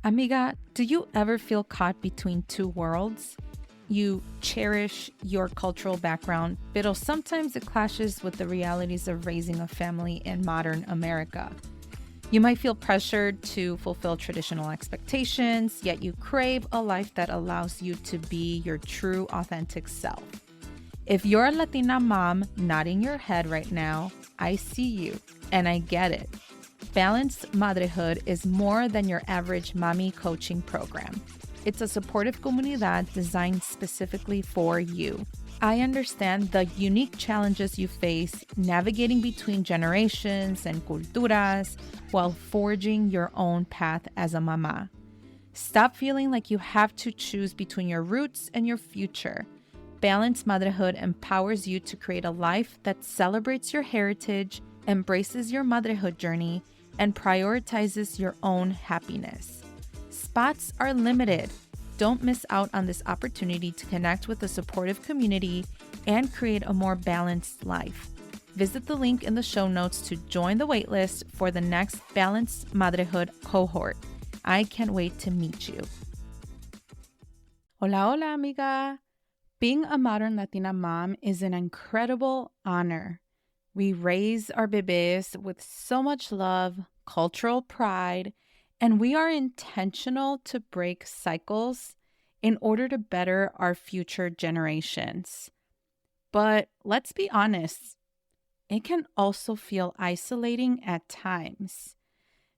Amiga, do you ever feel caught between two worlds? You cherish your cultural background, but sometimes it clashes with the realities of raising a family in modern America. You might feel pressured to fulfill traditional expectations, yet you crave a life that allows you to be your true, authentic self. If you're a Latina mom nodding your head right now, I see you and I get it. Balanced Madrehood is more than your average Mami coaching program. It's a supportive comunidad designed specifically for you. I understand the unique challenges you face navigating between generations and culturas while forging your own path as a mama. Stop feeling like you have to choose between your roots and your future. Balanced Motherhood empowers you to create a life that celebrates your heritage, embraces your motherhood journey, and prioritizes your own happiness. Spots are limited. Don't miss out on this opportunity to connect with a supportive community and create a more balanced life. Visit the link in the show notes to join the waitlist for the next Balanced Motherhood cohort. I can't wait to meet you. Hola, hola, amiga. Being a modern Latina mom is an incredible honor. We raise our bebés with so much love, cultural pride, and we are intentional to break cycles in order to better our future generations. But let's be honest, it can also feel isolating at times.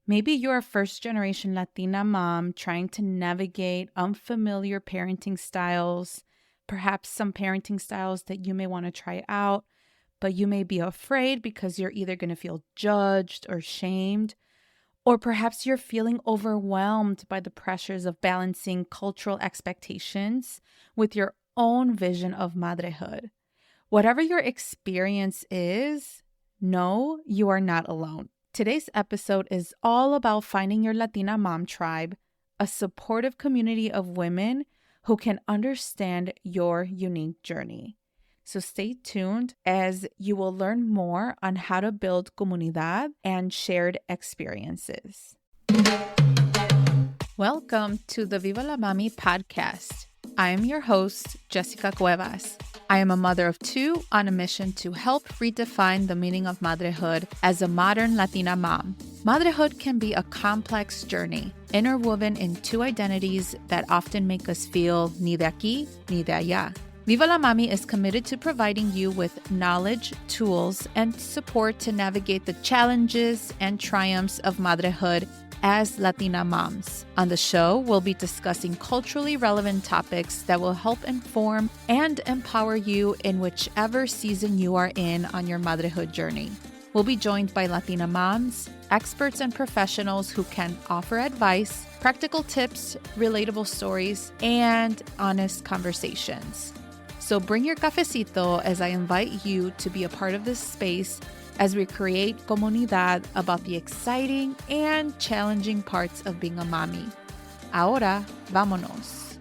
Maybe you're a first-generation Latina mom trying to navigate unfamiliar parenting styles, perhaps some parenting styles that you may want to try out, but you may be afraid because you're either going to feel judged or shamed, or perhaps you're feeling overwhelmed by the pressures of balancing cultural expectations with your own vision of motherhood. Whatever your experience is, know you are not alone. Today's episode is all about finding your Latina mom tribe, a supportive community of women who can understand your unique journey. So stay tuned as you will learn more on how to build comunidad and shared experiences. Welcome to the Viva la Mami podcast. I am your host, Jessica Cuevas. I am a mother of two on a mission to help redefine the meaning of motherhood as a modern Latina mom. Motherhood can be a complex journey, interwoven in two identities that often make us feel ni de aquí ni de allá. Viva la Mami is committed to providing you with knowledge, tools, and support to navigate the challenges and triumphs of motherhood as Latina moms. On the show, we'll be discussing culturally relevant topics that will help inform and empower you in whichever season you are in on your motherhood journey. We'll be joined by Latina moms, experts and professionals who can offer advice, practical tips, relatable stories, and honest conversations. So bring your cafecito as I invite you to be a part of this space as we create comunidad about the exciting and challenging parts of being a mommy. Ahora, vámonos.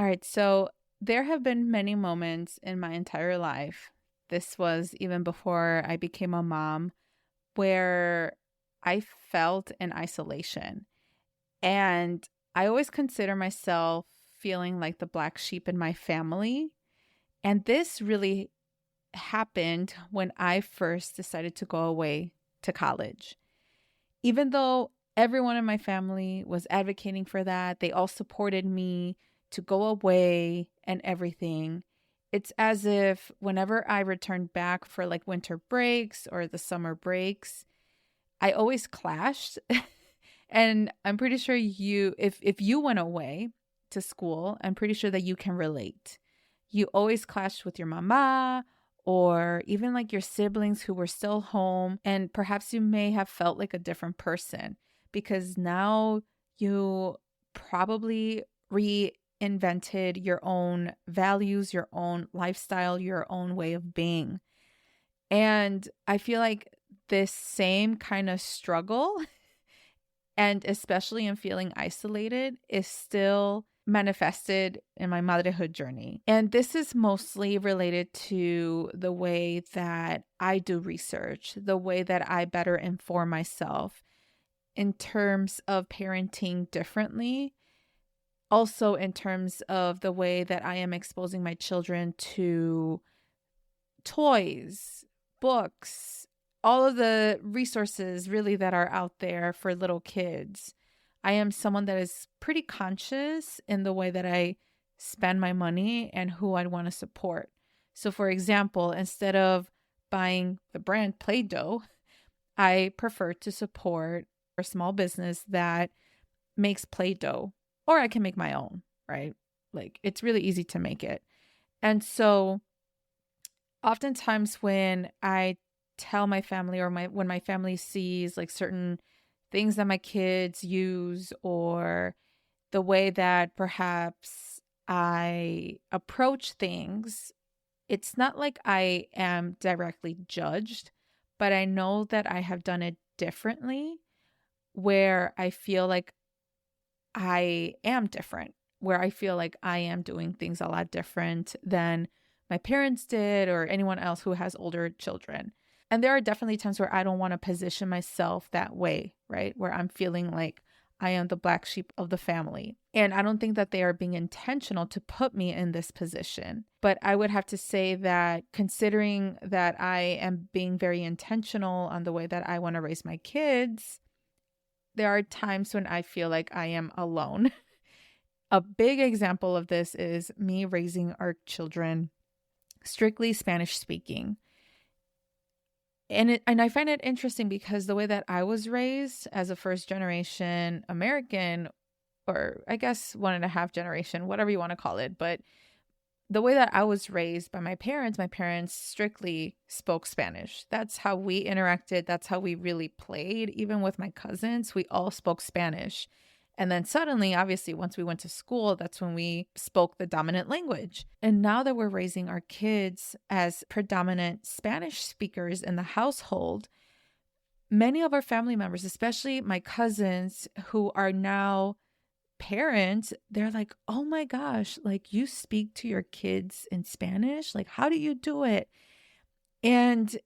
All right, so there have been many moments in my entire life, this was even before I became a mom, where I felt in isolation. And I always consider myself feeling like the black sheep in my family. And this really happened when I first decided to go away to college. Even though everyone in my family was advocating for that, they all supported me to go away and everything. It's as if whenever I returned back for like winter breaks or the summer breaks, I always clashed. And I'm pretty sure if you went away to school, I'm pretty sure that you can relate. You always clashed with your mama or even like your siblings who were still home. And perhaps you may have felt like a different person because now you probably reinvented your own values, your own lifestyle, your own way of being. And I feel like this same kind of struggle, and especially in feeling isolated, is still manifested in my motherhood journey. And this is mostly related to the way that I do research, the way that I better inform myself, in terms of parenting differently. Also, in terms of the way that I am exposing my children to toys, books, all of the resources really that are out there for little kids. I am someone that is pretty conscious in the way that I spend my money and who I want to support. So, for example, instead of buying the brand Play Doh, I prefer to support a small business that makes Play Doh, or I can make my own, right? Like it's really easy to make it. And so oftentimes when I tell my family or when my family sees like certain things that my kids use or the way that perhaps I approach things, it's not like I am directly judged, but I know that I have done it differently where I feel like I am different, where I feel like I am doing things a lot different than my parents did or anyone else who has older children. And there are definitely times where I don't want to position myself that way, right? Where I'm feeling like I am the black sheep of the family. And I don't think that they are being intentional to put me in this position. But I would have to say that considering that I am being very intentional on the way that I want to raise my kids, there are times when I feel like I am alone. A big example of this is me raising our children strictly Spanish speaking. And I find it interesting because the way that I was raised as a first generation American, or I guess 1.5 generation, whatever you want to call it, but the way that I was raised by my parents strictly spoke Spanish. That's how we interacted. That's how we really played. Even with my cousins, we all spoke Spanish. And then suddenly, obviously, once we went to school, that's when we spoke the dominant language. And now that we're raising our kids as predominant Spanish speakers in the household, many of our family members, especially my cousins who are now parents, they're like, oh my gosh, like you speak to your kids in Spanish? Like, how do you do it? And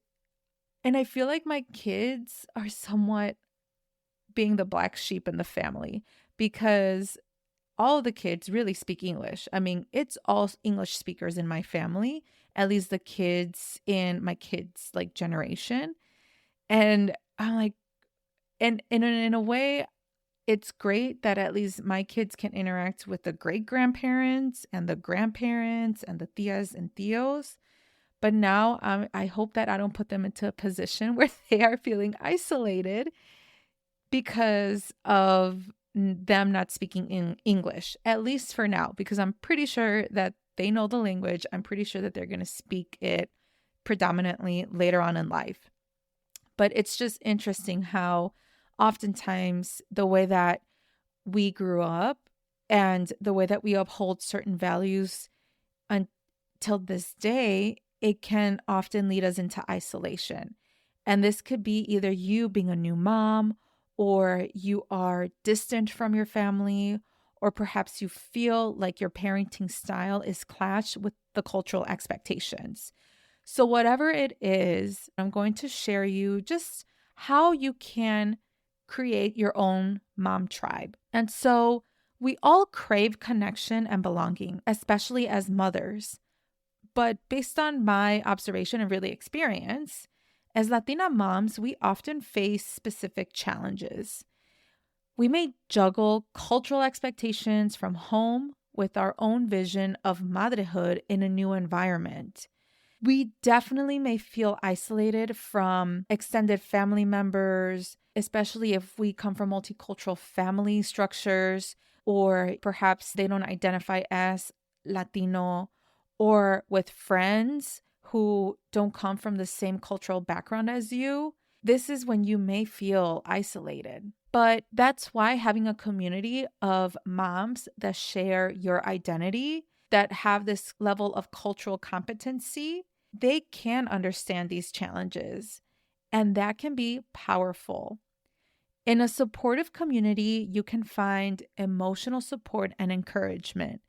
I feel like my kids are somewhat being the black sheep in the family because all the kids really speak English. I mean, it's all English speakers in my family, at least the kids in my kids' like generation. And I'm like, and in a way, it's great that at least my kids can interact with the great grandparents and the grandparents and the tias and tios. But now I hope that I don't put them into a position where they are feeling isolated because of them not speaking in English, at least for now, because I'm pretty sure that they know the language. I'm pretty sure that they're going to speak it predominantly later on in life. But it's just interesting how oftentimes the way that we grew up and the way that we uphold certain values until this day, it can often lead us into isolation. And this could be either you being a new mom, or you are distant from your family, or perhaps you feel like your parenting style is clashed with the cultural expectations. So whatever it is, I'm going to share you just how you can create your own mom tribe. And so we all crave connection and belonging, especially as mothers. But based on my observation and really experience, as Latina moms, we often face specific challenges. We may juggle cultural expectations from home with our own vision of motherhood in a new environment. We definitely may feel isolated from extended family members, especially if we come from multicultural family structures, or perhaps they don't identify as Latino, or with friends who don't come from the same cultural background as you. This is when you may feel isolated. But that's why having a community of moms that share your identity, that have this level of cultural competency, they can understand these challenges, and that can be powerful. In a supportive community, you can find emotional support and encouragement.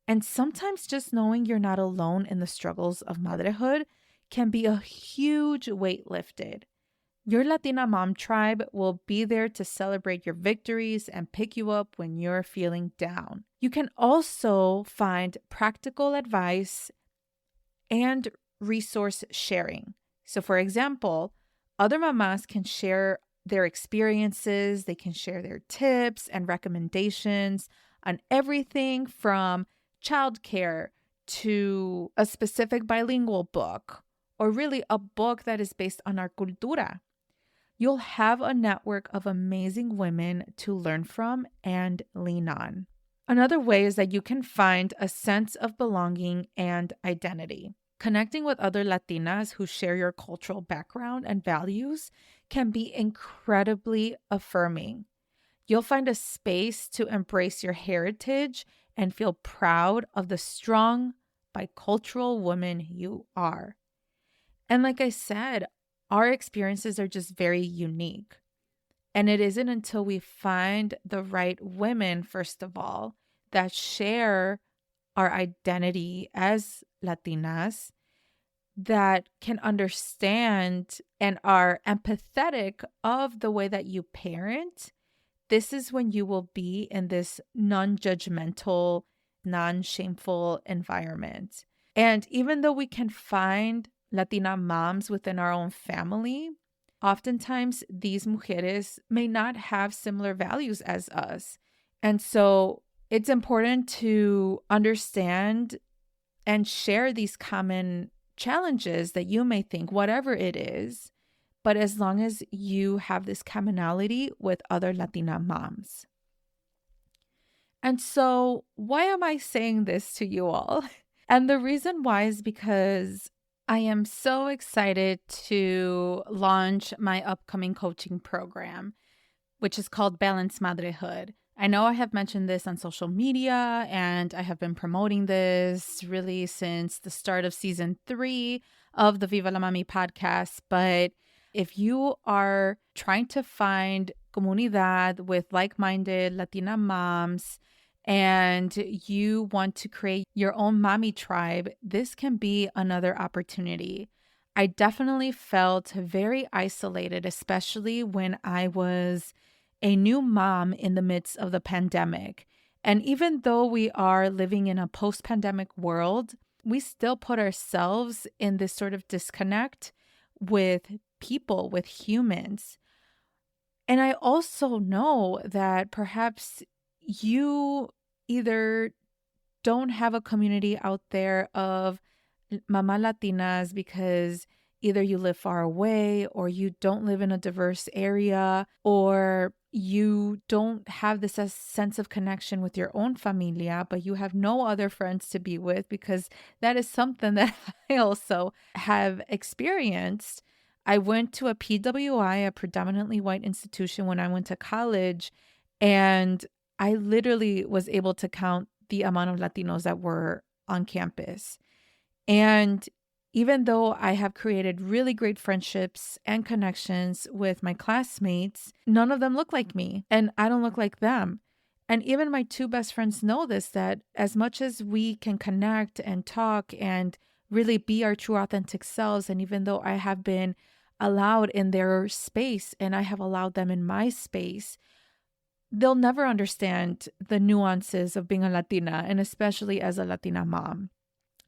And sometimes just knowing you're not alone in the struggles of motherhood can be a huge weight lifted. Your Latina mom tribe will be there to celebrate your victories and pick you up when you're feeling down. You can also find practical advice and resource sharing. So, for example, other mamas can share their experiences, they can share their tips and recommendations on everything from childcare to a specific bilingual book, or really a book that is based on our cultura. You'll have a network of amazing women to learn from and lean on. Another way is that you can find a sense of belonging and identity. Connecting with other Latinas who share your cultural background and values can be incredibly affirming. You'll find a space to embrace your heritage and feel proud of the strong, bicultural woman you are. And like I said, our experiences are just very unique. And it isn't until we find the right women, first of all, that share our identity as Latinas, that can understand and are empathetic of the way that you parent. This is when you will be in this non-judgmental, non-shameful environment. And even though we can find Latina moms within our own family, oftentimes these mujeres may not have similar values as us. And so it's important to understand and share these common challenges that you may think, whatever it is, but as long as you have this commonality with other Latina moms. And so why am I saying this to you all? And the reason why is because I am so excited to launch my upcoming coaching program, which is called Balanced Madrehood. I know I have mentioned this on social media, and I have been promoting this really since the start of season 3 of the Viva la Mami podcast. But if you are trying to find comunidad with like-minded Latina moms and you want to create your own Mami tribe, this can be another opportunity. I definitely felt very isolated, especially when I was a new mom in the midst of the pandemic. And even though we are living in a post-pandemic world, we still put ourselves in this sort of disconnect with people, with humans. And I also know that perhaps you either don't have a community out there of mama Latinas because either you live far away or you don't live in a diverse area, or you don't have this sense of connection with your own familia, but you have no other friends to be with, because that is something that I also have experienced. I went to a PWI, a predominantly white institution, when I went to college, and I literally was able to count the amount of Latinos that were on campus. And even though I have created really great friendships and connections with my classmates, none of them look like me, and I don't look like them. And even my 2 best friends know this, that as much as we can connect and talk and really be our true authentic selves, and even though I have been allowed in their space and I have allowed them in my space, they'll never understand the nuances of being a Latina, and especially as a Latina mom.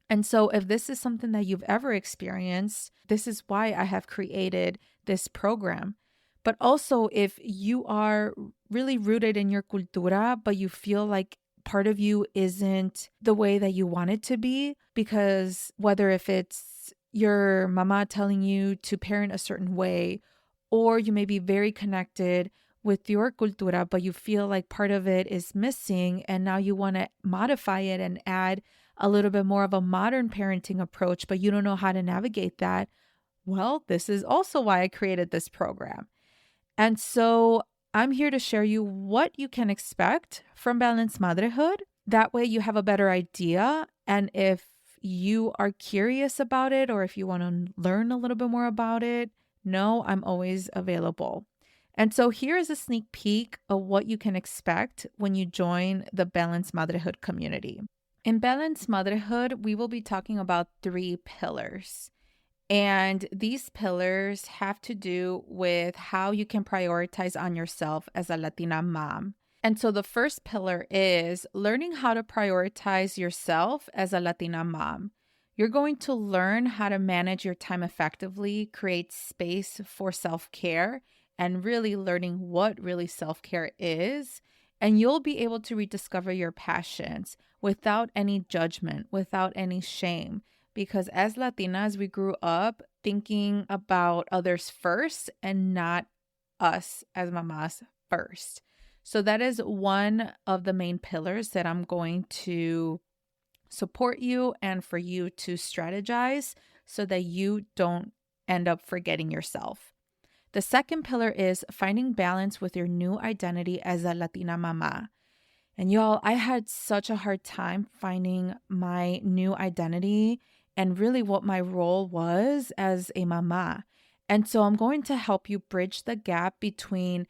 And so if this is something that you've ever experienced, this is why I have created this program. But also, if you are really rooted in your cultura, but you feel like part of you isn't the way that you want it to be, because whether if it's your mama telling you to parent a certain way, or you may be very connected with your cultura, but you feel like part of it is missing, and now you want to modify it and add a little bit more of a modern parenting approach, but you don't know how to navigate that, well, this is also why I created this program. And so I'm here to share you what you can expect from Balanced Motherhood. That way you have a better idea. And if you are curious about it, or if you want to learn a little bit more about it, know I'm always available. And so here is a sneak peek of what you can expect when you join the Balanced Motherhood community. In Balanced Motherhood, we will be talking about 3 pillars. And these pillars have to do with how you can prioritize on yourself as a Latina mom. And so the first pillar is learning how to prioritize yourself as a Latina mom. You're going to learn how to manage your time effectively, create space for self care, and really learning what really self care is. And you'll be able to rediscover your passions without any judgment, without any shame. Because as Latinas, we grew up thinking about others first and not us as mamas first. So that is one of the main pillars that I'm going to support you and for you to strategize so that you don't end up forgetting yourself. The second pillar is finding balance with your new identity as a Latina mama. And y'all, I had such a hard time finding my new identity and really what my role was as a mama. And so I'm going to help you bridge the gap between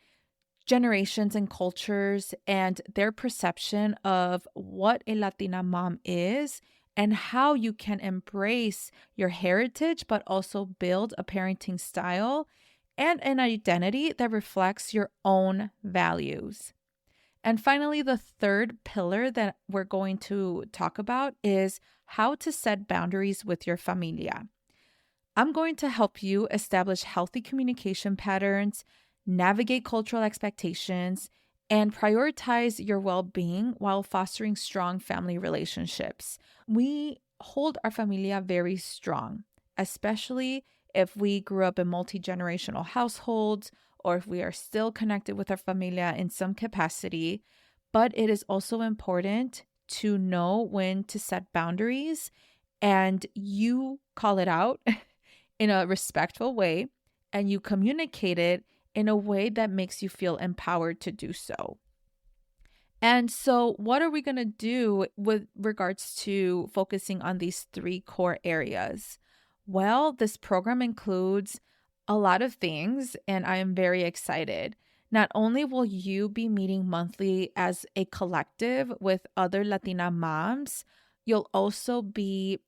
generations and cultures and their perception of what a Latina mom is and how you can embrace your heritage, but also build a parenting style and an identity that reflects your own values. And finally, the third pillar that we're going to talk about is how to set boundaries with your familia. I'm going to help you establish healthy communication patterns, navigate cultural expectations, and prioritize your well being while fostering strong family relationships. We hold our familia very strong, especially if we grew up in multi generational households or if we are still connected with our familia in some capacity. But it is also important to know when to set boundaries and you call it out in a respectful way and you communicate it in a way that makes you feel empowered to do so. And so, what are we going to do with regards to focusing on these three core areas? Well, this program includes a lot of things, and I am very excited. Not only will you be meeting monthly as a collective with other Latina moms, you'll also be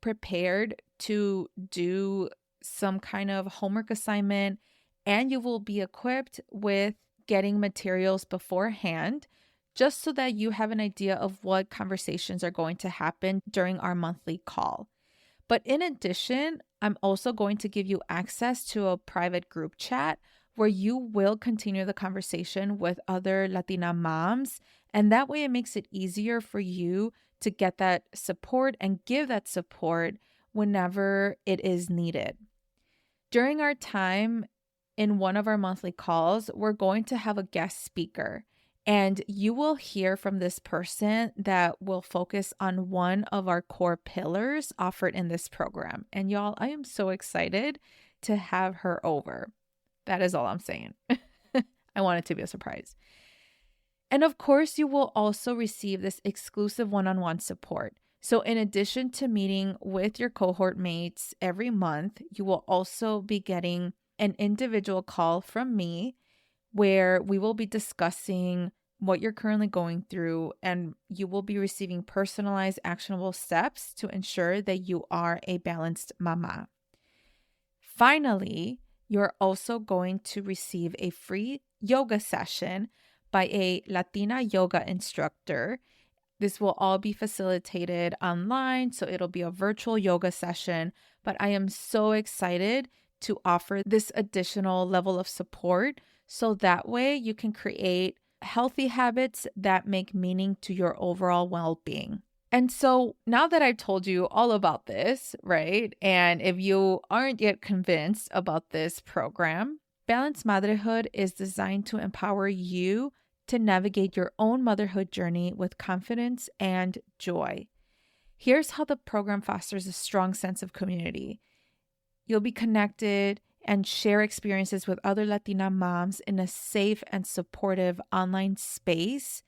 prepared to do some kind of homework assignment, and you will be equipped with getting materials beforehand just so that you have an idea of what conversations are going to happen during our monthly call. But in addition, I'm also going to give you access to a private group chat where you will continue the conversation with other Latina moms. And that way it makes it easier for you to get that support and give that support whenever it is needed. During our time in one of our monthly calls, we're going to have a guest speaker. And you will hear from this person that will focus on one of our core pillars offered in this program. And y'all, I am so excited to have her over. That is all I'm saying. I want it to be a surprise. And of course, you will also receive this exclusive one-on-one support. So in addition to meeting with your cohort mates every month, you will also be getting an individual call from me where we will be discussing what you're currently going through, and you will be receiving personalized actionable steps to ensure that you are a balanced mama. Finally, you're also going to receive a free yoga session by a Latina yoga instructor. This will all be facilitated online, so it'll be a virtual yoga session, but I am so excited to offer this additional level of support so that way you can create healthy habits that make meaning to your overall well-being. And so now that I've told you all about this, right? And if you aren't yet convinced about this program, Balanced Motherhood is designed to empower you to navigate your own motherhood journey with confidence and joy. Here's how the program fosters a strong sense of community. You'll be connected and share experiences with other Latina moms in a safe and supportive online space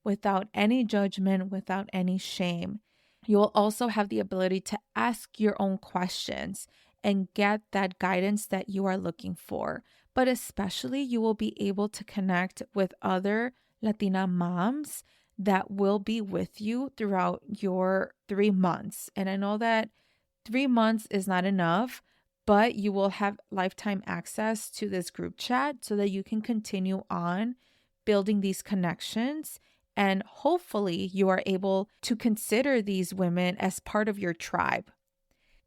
without any judgment, without any shame. You will also have the ability to ask your own questions and get that guidance that you are looking for. But especially, you will be able to connect with other Latina moms that will be with you throughout your 3 months. And I know that 3 months is not enough, but you will have lifetime access to this group chat so that you can continue on building these connections. And hopefully you are able to consider these women as part of your tribe.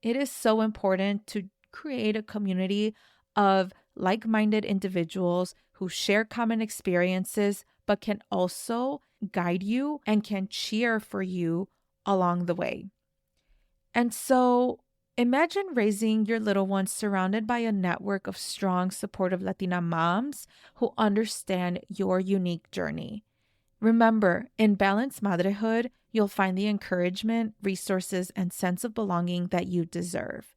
It is so important to create a community of like-minded individuals who share common experiences, but can also guide you and can cheer for you along the way. And so imagine raising your little ones surrounded by a network of strong, supportive Latina moms who understand your unique journey. Remember, in Balanced Madrehood, you'll find the encouragement, resources, and sense of belonging that you deserve.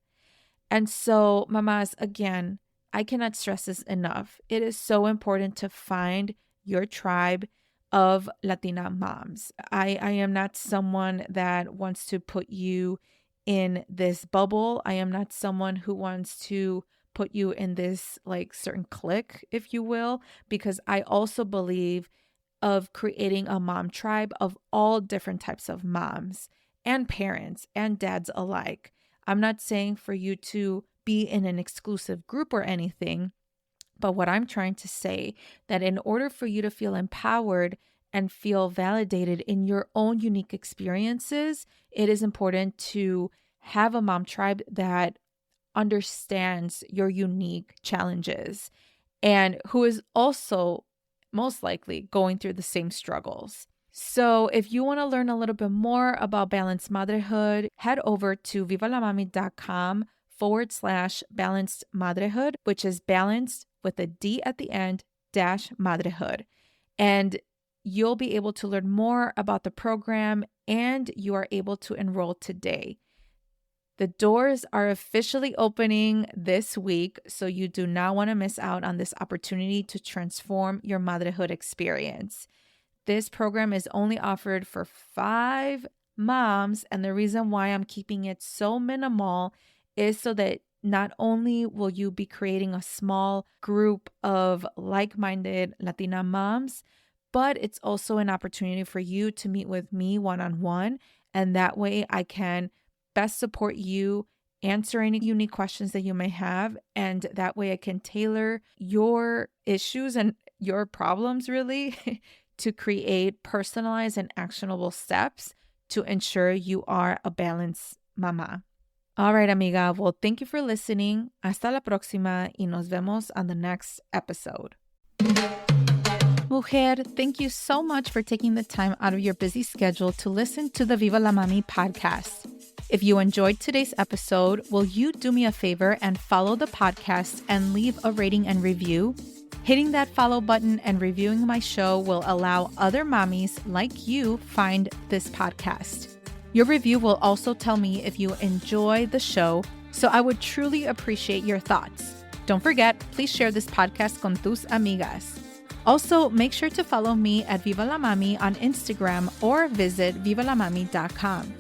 And so, mamas, again, I cannot stress this enough. It is so important to find your tribe of Latina moms. I am not someone that wants to put you in this bubble. I am not someone who wants to put you in this like certain clique, if you will, because I also believe of creating a mom tribe of all different types of moms and parents and dads alike. I'm not saying for you to be in an exclusive group or anything, but what I'm trying to say that in order for you to feel empowered and feel validated in your own unique experiences, it is important to have a mom tribe that understands your unique challenges and who is also most likely going through the same struggles. So if you want to learn a little bit more about Balanced Motherhood, head over to vivalamami.com/Balanced Madrehood, which is balanced with a D at the end, -Madrehood. And you'll be able to learn more about the program and you are able to enroll today. The doors are officially opening this week, so you do not want to miss out on this opportunity to transform your motherhood experience. This program is only offered for 5 moms, and the reason why I'm keeping it so minimal is so that not only will you be creating a small group of like-minded Latina moms, but it's also an opportunity for you to meet with me one-on-one, and that way I can best support you, answer any unique questions that you may have, and that way I can tailor your issues and your problems really to create personalized and actionable steps to ensure you are a balanced mama. All right, amiga. Well, thank you for listening. Hasta la próxima y nos vemos on the next episode. Mujer, thank you so much for taking the time out of your busy schedule to listen to the Viva la Mami podcast. If you enjoyed today's episode, will you do me a favor and follow the podcast and leave a rating and review? Hitting that follow button and reviewing my show will allow other mommies like you find this podcast. Your review will also tell me if you enjoy the show, so I would truly appreciate your thoughts. Don't forget, please share this podcast con tus amigas. Also, make sure to follow me at Viva la Mami on Instagram or visit vivalamami.com.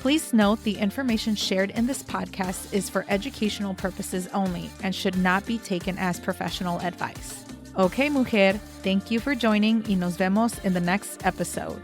Please note the information shared in this podcast is for educational purposes only and should not be taken as professional advice. Okay, mujer, thank you for joining y nos vemos in the next episode.